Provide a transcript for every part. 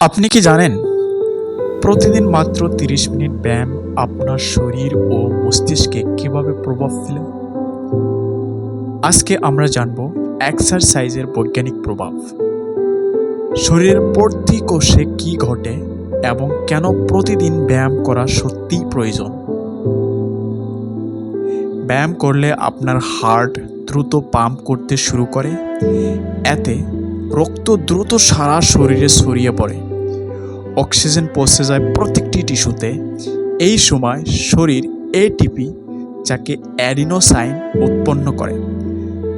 আপনি কি জানেন প্রতিদিন মাত্র 30 মিনিট ব্যায়াম আপনার শরীর ও মস্তিষ্কে কিভাবে প্রভাব ফেলে? আজকে আমরা জানব এক্সারসাইজের বৈজ্ঞানিক প্রভাব, শরীরের প্রতি কোষে কি ঘটে এবং কেন প্রতিদিন ব্যায়াম করা সত্যিই প্রয়োজন। ব্যায়াম করলে আপনার হার্ট দ্রুত পাম্প করতে শুরু করে, এতে রক্ত দ্রুত সারা শরীরে ছড়িয়ে পড়ে, অক্সিজেন পৌঁছে যায় প্রত্যেকটি টিস্যুতে। এই সময় শরীর এটিপি, যাকে অ্যাডিনোসাইন, উৎপন্ন করে,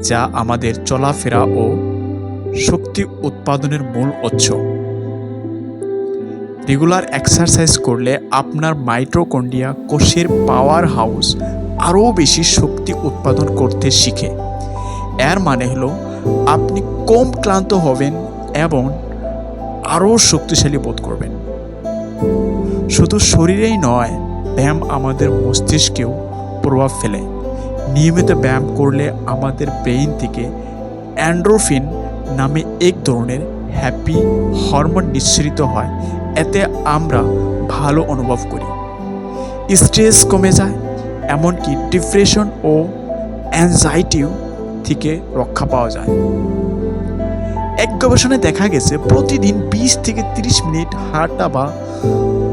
যা আমাদের চলাফেরা ও শক্তি উৎপাদনের মূল উৎস। রেগুলার এক্সারসাইজ করলে আপনার মাইটোকন্ড্রিয়া, কোষের পাওয়ার হাউস, আরও বেশি শক্তি উৎপাদন করতে শিখে। এর মানে হলো আপনি কম ক্লান্ত হবেন এবং আরও শক্তিশালী বোধ করবেন। শুধু শরীরেই নয়, ব্যায়াম আমাদের মস্তিষ্কেও প্রভাব ফেলে। নিয়মিত ব্যায়াম করলে আমাদের ব্রেইন থেকে এন্ডোরফিন নামে এক ধরনের হ্যাপি হরমোন নিঃসৃত হয়। এতে আমরা ভালো অনুভব করি, স্ট্রেস কমে যায়, এমনকি ডিপ্রেশন ও অ্যাংজাইটিও থেকে রক্ষা পাওয়া যায়। এক গবেষণায় দেখা গেছে প্রতিদিন 20 থেকে 30 মিনিট হাঁটা বা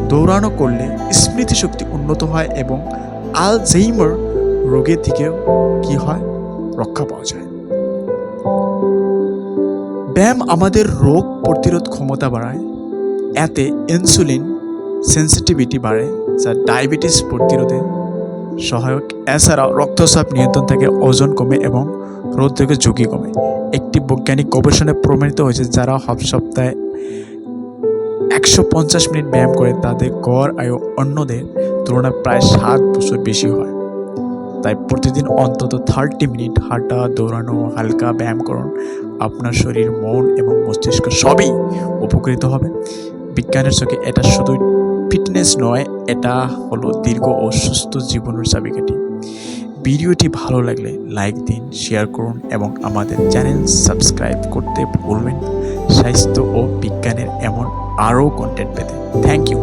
দৌড়ানো করলে স্মৃতিশক্তি উন্নত হয় এবং আলঝেইমার রোগের থেকেও কি হয়, রক্ষা পাওয়া যায়। ব্যায়াম আমাদের রোগ প্রতিরোধ ক্ষমতা বাড়ায়, এতে ইনসুলিন সেন্সিটিভিটি বাড়ে, যা ডায়াবেটিস প্রতিরোধে সহায়ক। এছাড়াও রক্তচাপ নিয়ন্ত্রণ থাকে, ওজন কমে এবং হৃদরোগের ঝুঁকি কমে। একটি বৈজ্ঞানিক গবেষণায় প্রমাণিত হয়েছে যারা সপ্তাহে 150 মিনিট ব্যায়াম করে তাদের গড় আয়ু অন্যদের তুলনায় প্রায় 7 বছর বেশি হয়। তাই প্রতিদিন অন্তত 30 মিনিট হাঁটা, দৌড়ানো, হালকা ব্যায়াম করুন। আপনার শরীর, মন এবং মস্তিষ্ক সবই উপকৃত হবে। বিজ্ঞানের চোখে এটা শুধু ফিটনেস নয়, এটা হলো দীর্ঘ ও সুস্থ জীবনের চাবিকাঠি। ভিডিওটি ভালো লাগলে লাইক দিন, শেয়ার করুন এবং আমাদের চ্যানেল সাবস্ক্রাইব করতে ভুলবেন না স্বাস্থ্য ও বিজ্ঞানের এমন আরও কন্টেন্ট পেতে। Thank you.